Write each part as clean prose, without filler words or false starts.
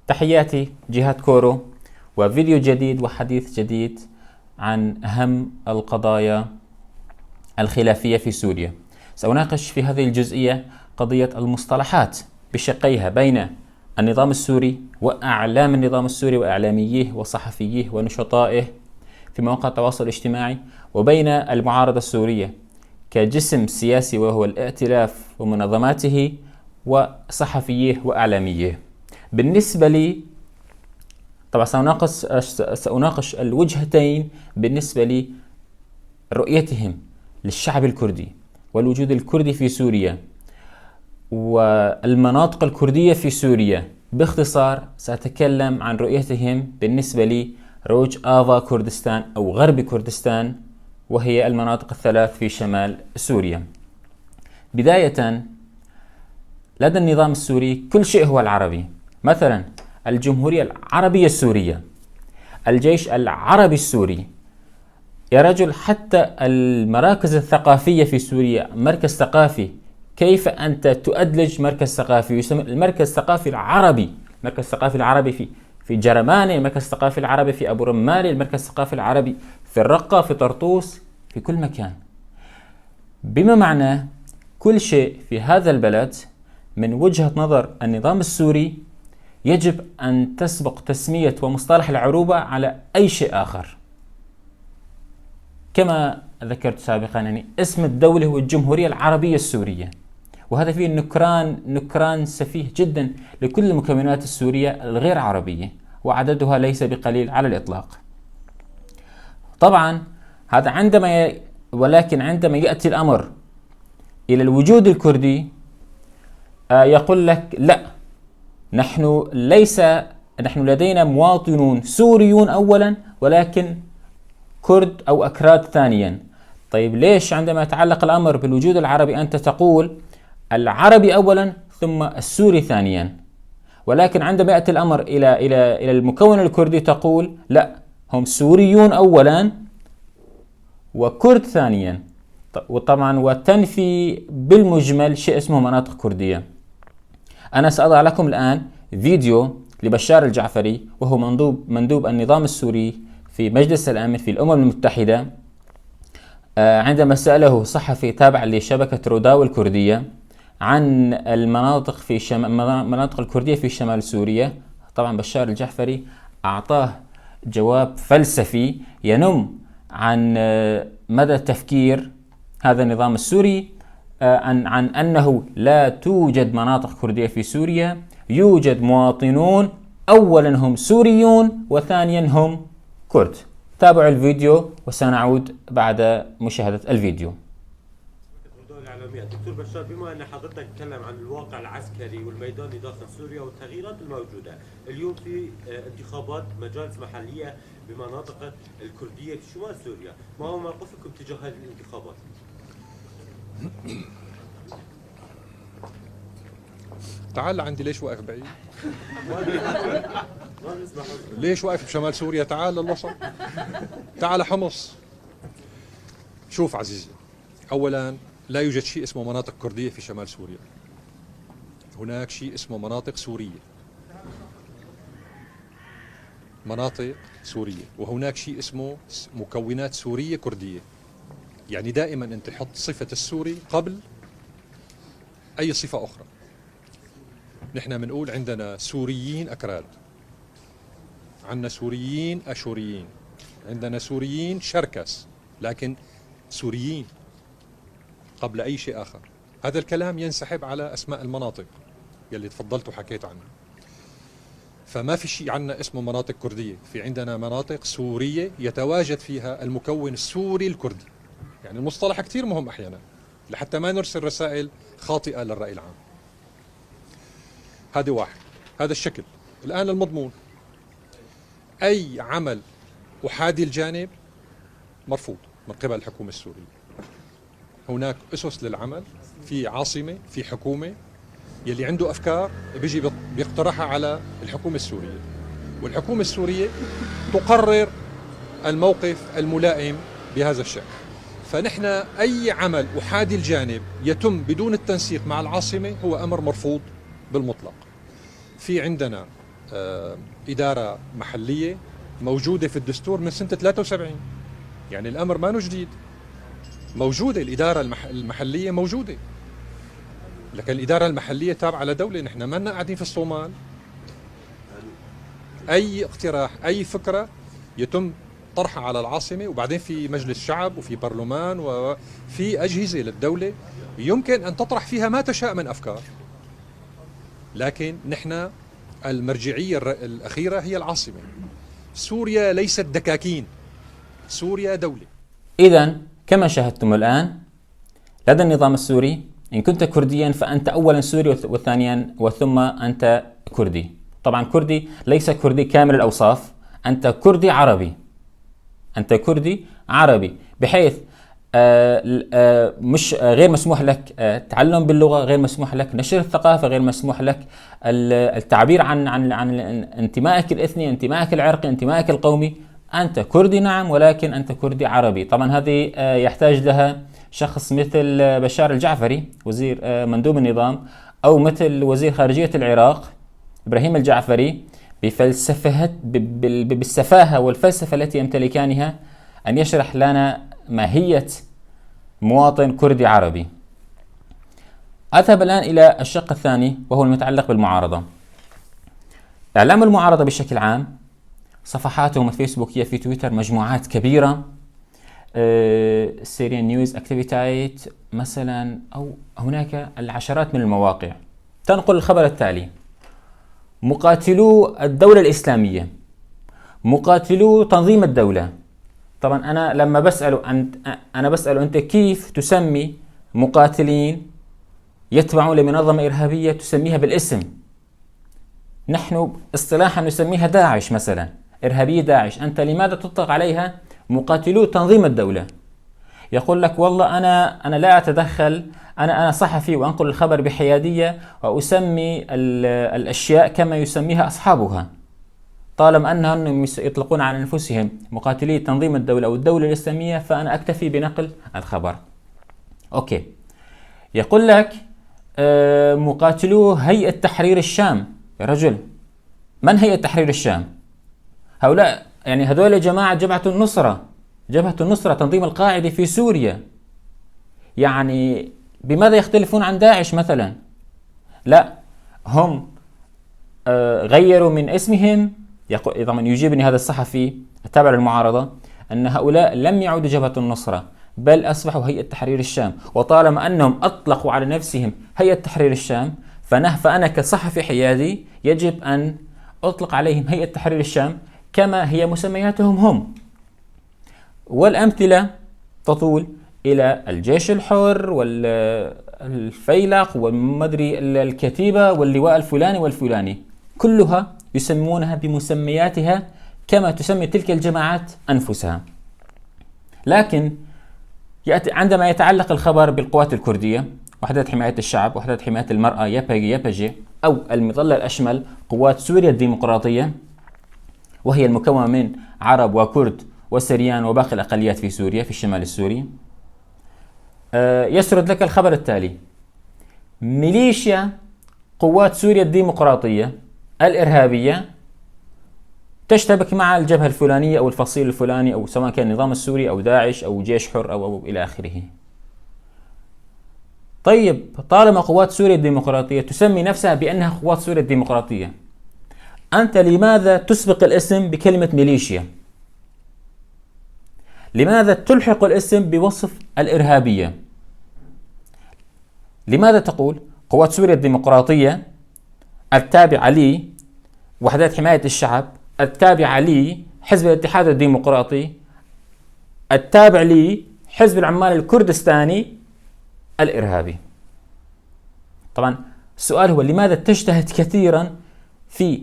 تحياتي، جهاد كورو، وفيديو جديد وحديث جديد عن أهم القضايا الخلافية في سوريا. سأناقش في هذه الجزئية قضية المصطلحات بشقيها بين النظام السوري وأعلام النظام السوري وإعلامييه وصحفييه ونشطائه في مواقع التواصل الاجتماعي، وبين المعارضة السورية كجسم سياسي وهو الائتلاف ومنظماته وصحفييه وإعلامييه. بالنسبة لي طبعا سأناقش الوجهتين بالنسبة لي رؤيتهم للشعب الكردي والوجود الكردي في سوريا والمناطق الكردية في سوريا. باختصار سأتكلم عن رؤيتهم بالنسبة لي روج آفا كردستان أو غرب كردستان، وهي المناطق الثلاث في شمال سوريا. بداية، لدى النظام السوري كل شيء هو العربي، مثلا الجمهورية العربية السورية، الجيش العربي السوري. يا رجل، حتى المراكز الثقافية في سوريا مركز ثقافي. كيف أنت تؤدلج مركز ثقافي يسمى المركز الثقافي العربي؟ المركز الثقافي العربي في جرماني، المركز الثقافي العربي في أبو رمالي، المركز الثقافي العربي في الرقة، في طرطوس، في كل مكان. بما معناه كل شيء في هذا البلد من وجهة نظر النظام السوري يجب أن تسبق تسمية ومصطلح العروبة على أي شيء آخر. كما ذكرت سابقا، يعني اسم الدولة هو الجمهورية العربية السورية، وهذا فيه نكران سفيه جدا لكل المكونات السورية الغير عربية، وعددها ليس بقليل على الإطلاق. طبعا هذا ولكن عندما يأتي الأمر إلى الوجود الكردي يقول لك لا، نحن لدينا مواطنون سوريون أولا ولكن كرد أو أكراد ثانيا. طيب ليش عندما يتعلق الأمر بالوجود العربي أنت تقول العربي أولا ثم السوري ثانيا، ولكن عندما يأتي الأمر إلى المكون الكردي تقول لا، هم سوريون أولا وكرد ثانيا. وطبعا وتنفي بالمجمل شيء اسمه مناطق كردية. أنا سأضع لكم الآن فيديو لبشار الجعفري، وهو مندوب النظام السوري في مجلس الأمن في الأمم المتحدة، عندما سأله صحفي تابع لشبكة روداو الكردية عن المناطق الكردية في شمال سوريا. طبعا بشار الجعفري أعطاه جواب فلسفي ينم عن مدى تفكير هذا النظام السوري عن أنه لا توجد مناطق كردية في سوريا، يوجد مواطنون أولا هم سوريون وثانيا هم كرد. تابعوا الفيديو وسنعود بعد مشاهدة الفيديو. دكتور بشار، بما أن حضرتك تتكلم عن الواقع العسكري والميداني داخل سوريا والتغييرات الموجودة اليوم في انتخابات مجالس محلية بمناطق الكردية في شمال سوريا، ما هو موقفكم تجاه هذه الانتخابات؟ تعال عندي. ليش واقف بعيد؟ ليش واقف بشمال سوريا؟ تعال للوسط، تعال حمص. شوف عزيزي، أولا لا يوجد شيء اسمه مناطق كردية في شمال سوريا، هناك شيء اسمه مناطق سورية، مناطق سورية، وهناك شيء اسمه مكونات سورية كردية. يعني دائما أنت حط صفة السوري قبل أي صفة أخرى. نحن بنقول عندنا سوريين أكراد، عندنا سوريين أشوريين، عندنا سوريين شركس، لكن سوريين قبل أي شيء آخر. هذا الكلام ينسحب على أسماء المناطق يلي تفضلت وحكيت عنها. فما في شيء عندنا اسمه مناطق كردية، في عندنا مناطق سورية يتواجد فيها المكون السوري الكردي. يعني المصطلح كتير مهم أحيانا لحتى ما نرسل رسائل خاطئة للرأي العام. هذا واحد، هذا الشكل. الآن المضمون، أي عمل أحادي الجانب مرفوض من قبل الحكومة السورية. هناك أسس للعمل، في عاصمة، في حكومة، يلي عنده أفكار بيجي بيقترحها على الحكومة السورية، والحكومة السورية تقرر الموقف الملائم بهذا الشأن. فنحن أي عمل أحادي الجانب يتم بدون التنسيق مع العاصمة هو أمر مرفوض بالمطلق. في عندنا إدارة محلية موجودة في الدستور من سنة 73. يعني الأمر ما جديد، موجودة الإدارة المحلية موجودة، لكن الإدارة المحلية تابعة لدولة. نحن ما لنا قاعدين في الصومال. أي اقتراح، أي فكرة يتم طرحها على العاصمة، وبعدين في مجلس شعب وفي برلمان وفي أجهزة للدولة يمكن أن تطرح فيها ما تشاء من أفكار، لكن نحن المرجعية الأخيرة هي العاصمة. سوريا ليست دكاكين، سوريا دولة. إذن كما شاهدتم الآن، لدى النظام السوري إن كنت كرديا فأنت أولا سوري وثانيا وثم أنت كردي. طبعا كردي ليس كردي كامل الأوصاف، أنت كردي عربي، أنت كردي عربي، بحيث مش غير مسموح لك التعلم باللغة، غير مسموح لك نشر الثقافة، غير مسموح لك التعبير عن انتمائك الإثني، انتمائك العرقي، انتمائك القومي. أنت كردي نعم، ولكن أنت كردي عربي. طبعا هذه يحتاج لها شخص مثل بشار الجعفري وزير مندوب النظام، أو مثل وزير خارجية العراق إبراهيم الجعفري بالسفاهة والفلسفة التي يمتلكانها أن يشرح لنا ماهية مواطن كردي عربي. أذهب الآن إلى الشق الثاني وهو المتعلق بالمعارضة. إعلام المعارضة بشكل عام، صفحاتهم الفيسبوكية، في تويتر مجموعات كبيرة، سيريان نيوز اكتيفيتايت مثلا، أو هناك العشرات من المواقع تنقل الخبر التالي: مقاتلو الدولة الإسلامية، مقاتلو تنظيم الدولة. طبعا أنا لما بسأله أنت كيف تسمي مقاتلين يتبعون لمنظمة إرهابية تسميها بالاسم؟ نحن اصطلاحا نسميها داعش مثلا، إرهابية داعش، أنت لماذا تطلق عليها مقاتلو تنظيم الدولة؟ يقول لك والله أنا لا أتدخل، أنا صحفي وأنقل الخبر بحيادية وأسمي الأشياء كما يسميها أصحابها، طالما أنهم يطلقون على أنفسهم مقاتلي تنظيم الدولة أو الدولة الإسلامية فأنا أكتفي بنقل الخبر. أوكي، يقول لك مقاتلو هيئة تحرير الشام. يا رجل، من هيئة تحرير الشام؟ هؤلاء يعني هذول جماعة جبهة النصرة، جبهة النصرة تنظيم القاعدة في سوريا. يعني بماذا يختلفون عن داعش مثلا؟ لا، هم غيروا من اسمهم. طبعا يجيبني هذا الصحفي التابع للمعارضة أن هؤلاء لم يعودوا جبهة النصرة، بل أصبحوا هيئة تحرير الشام. وطالما أنهم أطلقوا على نفسهم هيئة تحرير الشام، فأنا كصحفي حيادي يجب أن أطلق عليهم هيئة تحرير الشام كما هي مسمياتهم هم. والأمثلة تطول إلى الجيش الحر والفيلق والمدري الكتيبة واللواء الفلاني والفلاني، كلها يسمونها بمسمياتها كما تسمي تلك الجماعات أنفسها. لكن عندما يتعلق الخبر بالقوات الكردية، وحدات حماية الشعب، وحدات حماية المرأة يبجي أو المظلة الأشمل، قوات سوريا الديمقراطية، وهي المكونة من عرب وكرد وسريان وباقي الأقليات في سوريا في الشمال السوري، يسرد لك الخبر التالي: ميليشيا قوات سوريا الديمقراطية الإرهابية تشتبك مع الجبهة الفلانية أو الفصيل الفلاني، أو سواء كان النظام السوري أو داعش أو جيش حر أو إلى آخره. طيب، طالما قوات سوريا الديمقراطية تسمي نفسها بأنها قوات سوريا الديمقراطية، أنت لماذا تسبق الاسم بكلمة ميليشيا؟ لماذا تلحق الاسم بوصف الإرهابية؟ لماذا تقول قوات سوريا الديمقراطية التابعة لي وحدات حماية الشعب، التابعة لي حزب الاتحاد الديمقراطي، التابع لي حزب العمال الكردستاني الإرهابي؟ طبعا السؤال هو لماذا تجتهد كثيرا في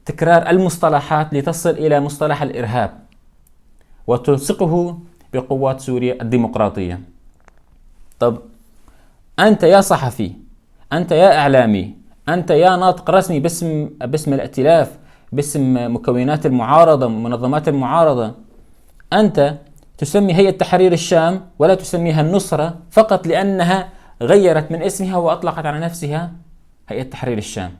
تكرار المصطلحات لتصل إلى مصطلح الإرهاب وتلصقه بقوات سوريا الديمقراطية؟ طب أنت يا صحفي، أنت يا إعلامي، أنت يا ناطق رسمي باسم الائتلاف، باسم مكونات المعارضة، منظمات المعارضة، أنت تسمي هيئة تحرير الشام ولا تسميها النصرة فقط لأنها غيرت من اسمها وأطلقت على نفسها هيئة تحرير الشام.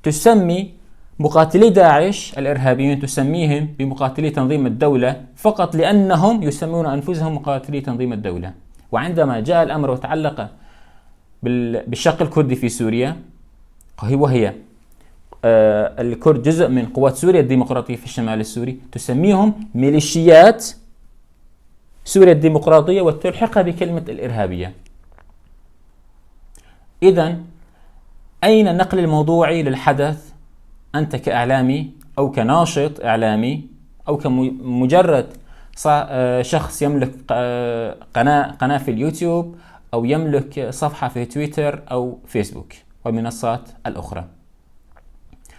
تسمي مقاتلي داعش الإرهابيين تسميهم بمقاتلي تنظيم الدولة فقط لأنهم يسمون أنفسهم مقاتلي تنظيم الدولة. وعندما جاء الأمر وتعلق بالشق الكردي في سوريا، وهي الكرد جزء من قوات سوريا الديمقراطية في الشمال السوري، تسميهم ميليشيات سوريا الديمقراطية وتلحقها بكلمة الإرهابية. إذن أين النقل الموضوعي للحدث؟ أنت كإعلامي أو كناشط إعلامي أو كمجرد شخص يملك قناة في اليوتيوب أو يملك صفحة في تويتر أو فيسبوك والمنصات الأخرى.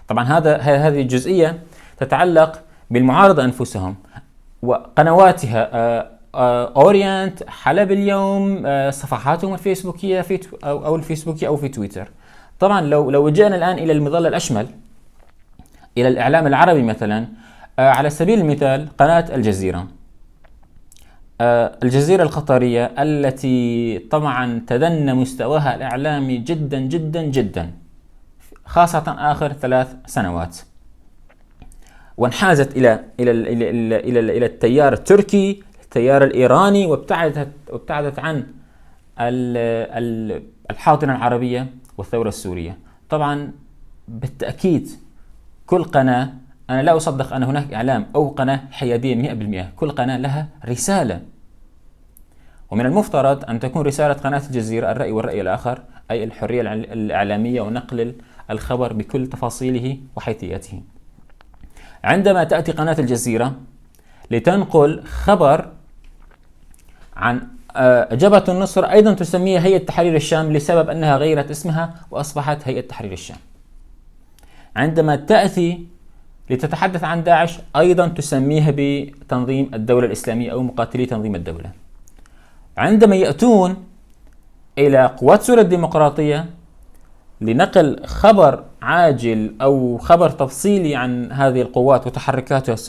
طبعا هذه الجزئية تتعلق بالمعارضة أنفسهم وقنواتها، أورينت، حلب اليوم، صفحاتهم الفيسبوكية أو الفيسبوكية أو في تويتر. طبعا لو جئنا الآن إلى المظلة الأشمل، إلى الإعلام العربي مثلا، على سبيل المثال قناة الجزيرة، الجزيرة القطرية التي طبعا تدنى مستواها الإعلامي جدا جدا جدا، خاصة آخر 3 سنوات، وانحازت إلى التيار التركي، التيار الإيراني، وابتعدت عن الحاضنة العربية والثورة السورية. طبعا بالتأكيد كل قناة، أنا لا أصدق أن هناك إعلام أو قناة حيادية 100%، كل قناة لها رسالة، ومن المفترض أن تكون رسالة قناة الجزيرة الرأي والرأي الآخر، أي الحرية الإعلامية ونقل الخبر بكل تفاصيله وحيثياته. عندما تأتي قناة الجزيرة لتنقل خبر عن جبهة النصر، أيضا تسميها هيئة تحرير الشام لسبب أنها غيرت اسمها وأصبحت هيئة تحرير الشام. عندما تأتي لتتحدث عن داعش أيضا تسميها بتنظيم الدولة الإسلامية أو مقاتلي تنظيم الدولة. عندما يأتون إلى قوات سوريا الديمقراطية لنقل خبر عاجل أو خبر تفصيلي عن هذه القوات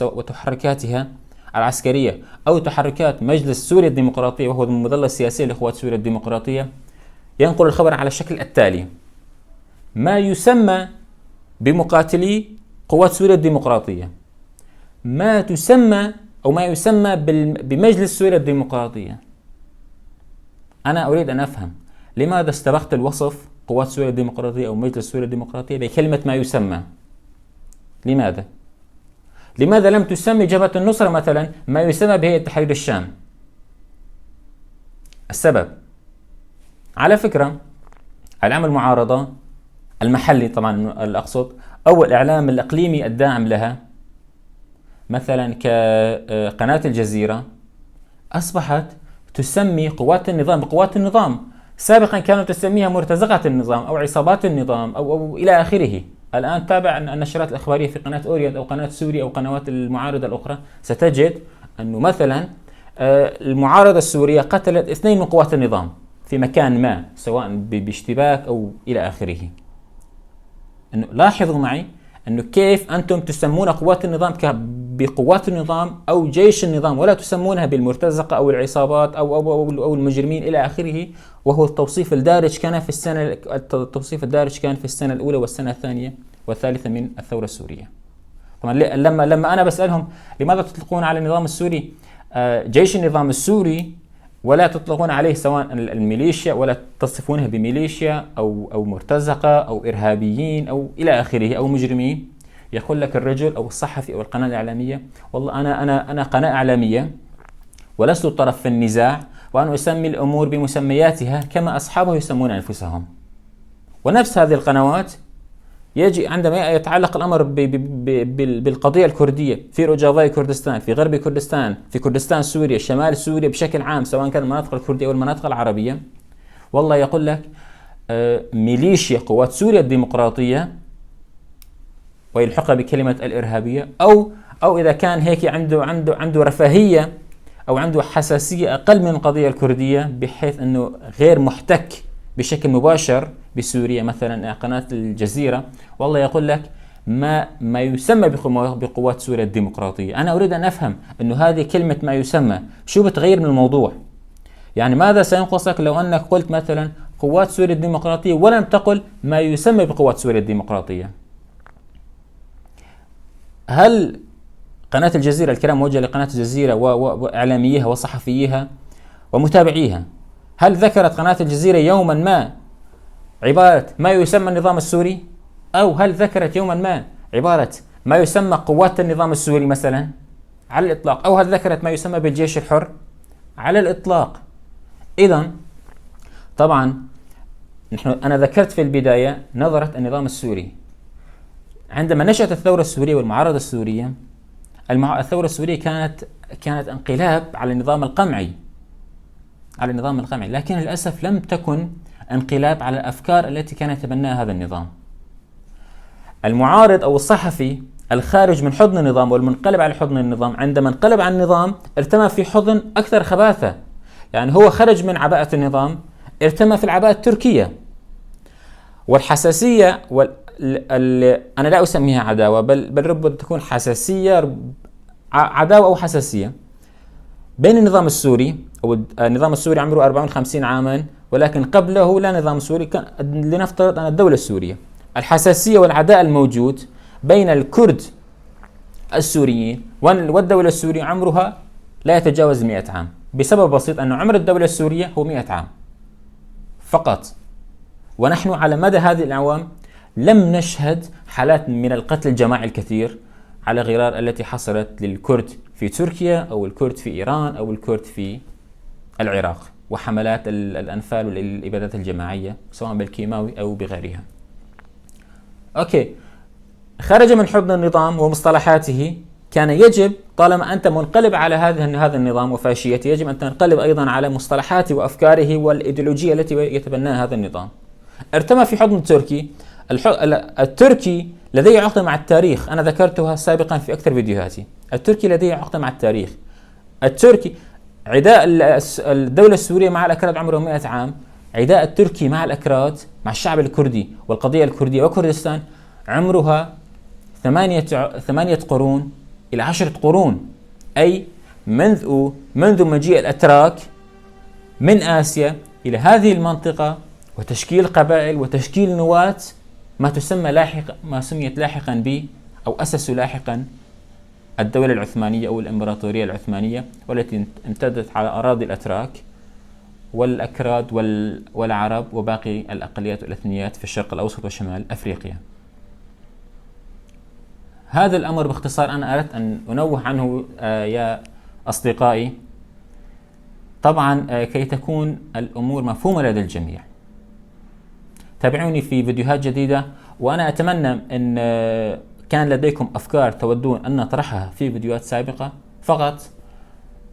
وتحركاتها العسكرية أو تحركات مجلس سوريا الديمقراطية وهو المظلة السياسية لقوات سوريا الديمقراطية، ينقل الخبر على الشكل التالي: ما يسمى بمقاتلي قوات سوريا الديمقراطية، ما يسمى بمجلس سوريا الديمقراطية. أنا أريد أن أفهم لماذا استبقت الوصف قوات سوريا الديمقراطية أو مجلس سوريا الديمقراطية بكلمة ما يسمى؟ لماذا لم تسمي جبهة النصرة مثلا ما يسمى بهيئة تحرير الشام؟ السبب، على فكرة، الإعلام المعارضة المحلي طبعا الأقصد أو الإعلام الإقليمي الداعم لها مثلا كقناة الجزيرة أصبحت تسمي قوات النظام بقوات النظام. سابقا كانت تسميها مرتزقة النظام أو عصابات النظام أو إلى آخره. الآن تابع النشرات الأخبارية في قناة أورينت أو قناة سوريا أو قنوات المعارضة الأخرى، ستجد أنه مثلا المعارضة السورية قتلت 2 من قوات النظام في مكان ما، سواء باشتباك أو إلى آخره. أنه لاحظوا معي أنه كيف أنتم تسمون قوات النظام بقوات النظام أو جيش النظام، ولا تسمونها بالمرتزقة أو العصابات أو المجرمين إلى آخره، وهو التوصيف الدارج كان في السنة الأولى والسنة الثانية والثالثة من الثورة السورية. طبعا لما أنا بسألهم لماذا تطلقون على النظام السوري جيش النظام السوري ولا تطلقون عليه سواء الميليشيا ولا تصفونه بميليشيا أو مرتزقة أو إرهابيين أو إلى آخره أو مجرمين، يقول لك الرجل أو الصحفي أو القناة الإعلامية: والله أنا قناة إعلامية ولست طرف في النزاع، وأنا أسمي الأمور بمسمياتها كما أصحابه يسمون أنفسهم. ونفس هذه القنوات يجي عندما يتعلق الأمر بالقضية الكردية في روجافاي كردستان، في غرب كردستان، في كردستان سوريا، شمال سوريا بشكل عام، سواء كان المناطق الكردية أو المناطق العربية، والله يقول لك ميليشيا قوات سوريا الديمقراطية ويلحقها بكلمة الإرهابية، أو إذا كان هيك عنده رفاهية أو عنده حساسية أقل من القضية الكردية بحيث أنه غير محتك بشكل مباشر بسوريا، مثلا قناة الجزيرة، والله يقول لك ما يسمى بقوات سوريا الديمقراطية. أنا أريد أن أفهم أنه هذه كلمة ما يسمى شو بتغير من الموضوع؟ يعني ماذا سينقصك لو أنك قلت مثلا قوات سوريا الديمقراطية ولم تقل ما يسمى بقوات سوريا الديمقراطية؟ هل قناة الجزيرة، الكلام موجه لقناة الجزيرة وإعلاميها وصحفيها ومتابعيها، هل ذكرت قناة الجزيرة يوما ما عبارة ما يسمى النظام السوري؟ أو هل ذكرت يوما ما عبارة ما يسمى قوات النظام السوري مثلا؟ على الإطلاق. أو هل ذكرت ما يسمى بالجيش الحر؟ على الإطلاق. إذن طبعا أنا ذكرت في البداية نظرة النظام السوري عندما نشأت الثورة السورية والمعارضة السورية. الثورة السورية كانت انقلاب على النظام القمعي، لكن للأسف لم تكن انقلاب على الأفكار التي كان يتبناها هذا النظام. المعارض أو الصحفي الخارج من حضن النظام والمنقلب على حضن النظام، عندما انقلب على النظام ارتمى في حضن أكثر خباثة. يعني هو خرج من عباءة النظام، ارتمى في العباءة التركية. والحساسية أنا لا أسميها عداوة، بل ربما تكون حساسية، عداوة أو حساسية بين النظام السوري، أو النظام السوري عمره 54 عاما، ولكن قبله لا نظام سوري، لنفترض أن الدولة السورية. الحساسية والعداء الموجود بين الكرد السوريين والدولة السورية عمرها لا يتجاوز 100 عام، بسبب بسيط أن عمر الدولة السورية هو 100 عام فقط. ونحن على مدى هذه الأعوام لم نشهد حالات من القتل الجماعي الكثير على غرار التي حصلت للكرد في تركيا أو الكرد في إيران أو الكرد في العراق، وحملات الأنفال والإبادات الجماعية سواء بالكيماوي أو بغيرها. أوكي، خرج من حضن النظام ومصطلحاته، كان يجب طالما أنت منقلب على هذا النظام وفاشيته، يجب أن تنقلب أيضا على مصطلحاته وأفكاره والإيديولوجية التي يتبناها هذا النظام. ارتمى في حضن التركي. التركي لديه عقدة مع التاريخ، أنا ذكرتها سابقا في أكثر فيديوهاتي. التركي لديه عقدة مع التاريخ. التركي عداء الدولة السورية مع الأكراد عمره 100 عام، عداء التركي مع الأكراد، مع الشعب الكردي والقضية الكردية وكردستان عمرها 8 قرون إلى 10 قرون، أي منذ مجيء الأتراك من آسيا إلى هذه المنطقة وتشكيل قبائل وتشكيل نواة ما سميت لاحقا أو أسسوا لاحقا الدولة العثمانية أو الإمبراطورية العثمانية، والتي امتدت على أراضي الأتراك والأكراد والعرب وباقي الأقليات والإثنيات في الشرق الأوسط وشمال أفريقيا. هذا الأمر باختصار أنا أردت أن أنوه عنه يا أصدقائي، طبعا كي تكون الأمور مفهومة لدى الجميع. تابعوني في فيديوهات جديدة، وأنا أتمنى أن كان لديكم أفكار تودون أن نطرحها في فيديوهات سابقة، فقط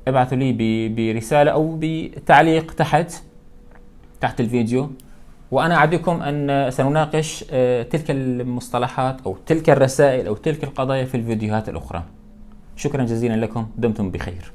ابعثوا لي برسالة أو بتعليق تحت الفيديو، وأنا أعدكم أن سنناقش تلك المصطلحات أو تلك الرسائل أو تلك القضايا في الفيديوهات الأخرى. شكرا جزيلا لكم، دمتم بخير.